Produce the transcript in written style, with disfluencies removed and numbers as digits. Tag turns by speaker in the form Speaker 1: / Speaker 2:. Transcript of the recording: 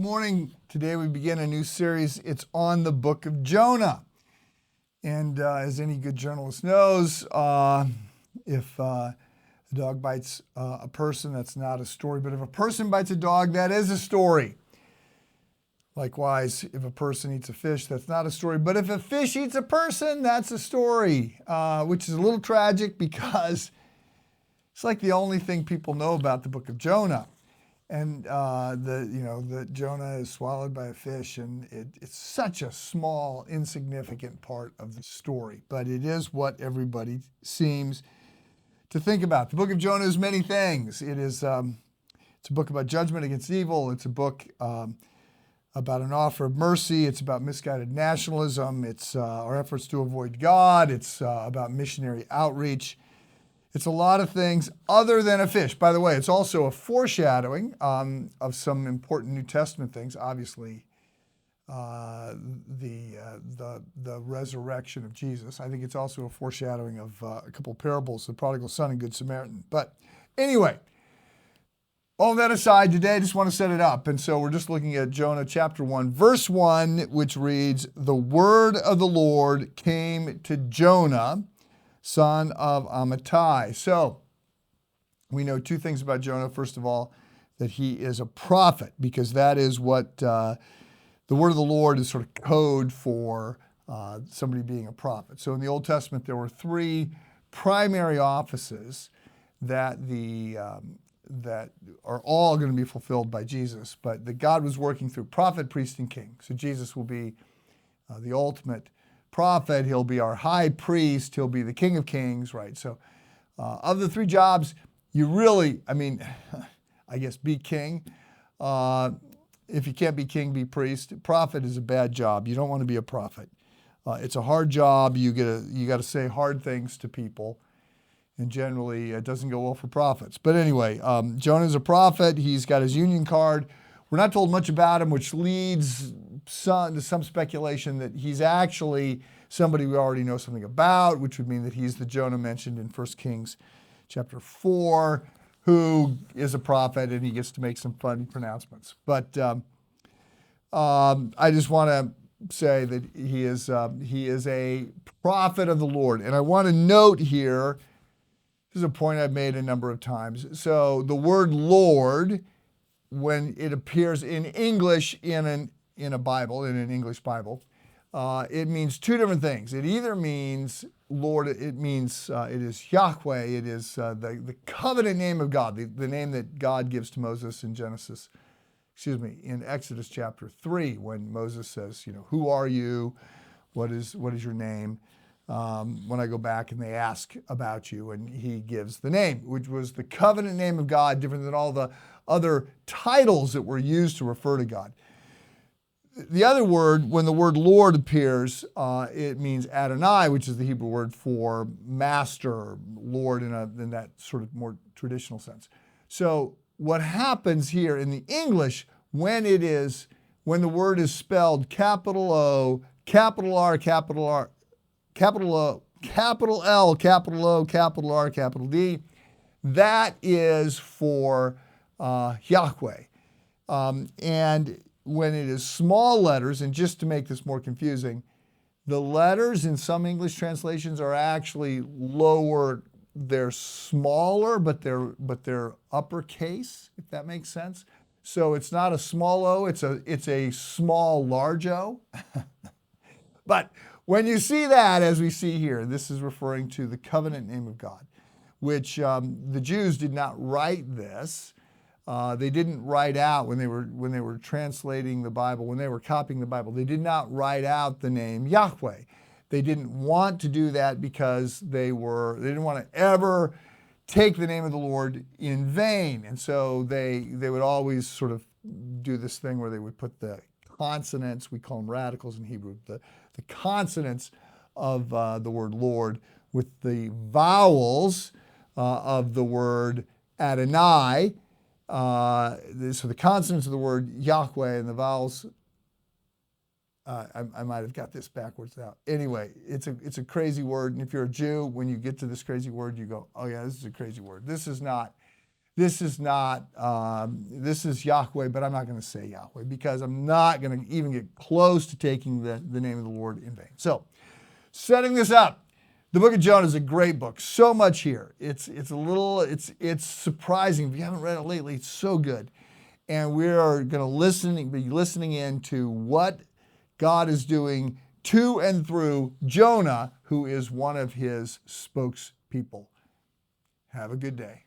Speaker 1: Good morning. Today we begin a new series. It's on the Book of Jonah. And as any good journalist knows, if a dog bites a person, that's not a story. But if a person bites a dog, that is a story. Likewise, if a person eats a fish, that's not a story. But if a fish eats a person, that's a story, which is a little tragic because it's like the only thing people know about the Book of Jonah. And the Jonah is swallowed by a fish, and it's such a small, insignificant part of the story. But it is what everybody seems to think about. The Book of Jonah is many things. It's a book about judgment against evil. It's a book about an offer of mercy. It's about misguided nationalism. It's our efforts to avoid God. It's about missionary outreach. It's a lot of things other than a fish. By the way, it's also a foreshadowing of some important New Testament things. Obviously, the resurrection of Jesus. I think it's also a foreshadowing of a couple of parables, the prodigal son and good Samaritan. But anyway, all that aside, today I just want to set it up. And so we're just looking at Jonah chapter 1, verse 1, which reads, "The word of the Lord came to Jonah, son of Amittai." So we know two things about Jonah. First of all, that he is a prophet, because that is what the word of the Lord is sort of code for somebody being a prophet. So in the Old Testament, there were three primary offices that that are all going to be fulfilled by Jesus, but that God was working through prophet, priest, and king. So Jesus will be the ultimate prophet. He'll be our high priest. He'll be the King of Kings, right? So of the three jobs, you really, I guess, be king. If you can't be king, be priest. Prophet is a bad job. You don't want to be a prophet. It's a hard job. You got to say hard things to people. And generally, it doesn't go well for prophets. But anyway, Jonah's a prophet. He's got his union card. We're not told much about him, which leads to some speculation that he's actually somebody we already know something about, which would mean that he's the Jonah mentioned in 1 Kings chapter 4, who is a prophet, and he gets to make some funny pronouncements. But I just want to say that he is a prophet of the Lord. And I want to note here, this is a point I've made a number of times. So the word Lord, when it appears in English in an English Bible, it means two different things. It either means Lord, it means it is Yahweh, it is the covenant name of God, the name that God gives to Moses in in Exodus chapter 3, when Moses says, who are you? What is your name? When I go back and they ask about you, and he gives the name, which was the covenant name of God, different than all the other titles that were used to refer to God. The other word, when the word Lord appears, it means Adonai, which is the Hebrew word for master, Lord in that sort of more traditional sense. So what happens here in the English, when the word is spelled capital O, capital R, capital R, capital O, capital L, capital O, capital R, capital D, that is for Yahweh. And when it is small letters, and just to make this more confusing, the letters in some English translations are actually lower. They're smaller, but they're uppercase, if that makes sense. So it's not a small O, it's a small large O. But when you see that, as we see here, this is referring to the covenant name of God, which the Jews did not write this. They didn't write out when they were translating the Bible, when they were copying the Bible, they did not write out the name Yahweh. They didn't want to do that because they didn't want to ever take the name of the Lord in vain. And so they would always sort of do this thing where they would put the consonants, we call them radicals in Hebrew, the consonants of the word Lord with the vowels of the word Adonai. So the consonants of the word Yahweh and the vowels, I might have got this backwards now. Anyway, it's a crazy word. And if you're a Jew, when you get to this crazy word, you go, oh yeah, this is a crazy word. This is not this is not, this is Yahweh, but I'm not going to say Yahweh because I'm not going to even get close to taking the name of the Lord in vain. So, setting this up, the Book of Jonah is a great book. So much here. It's surprising. If you haven't read it lately, it's so good. And we are going to be listening in to what God is doing to and through Jonah, who is one of his spokespeople. Have a good day.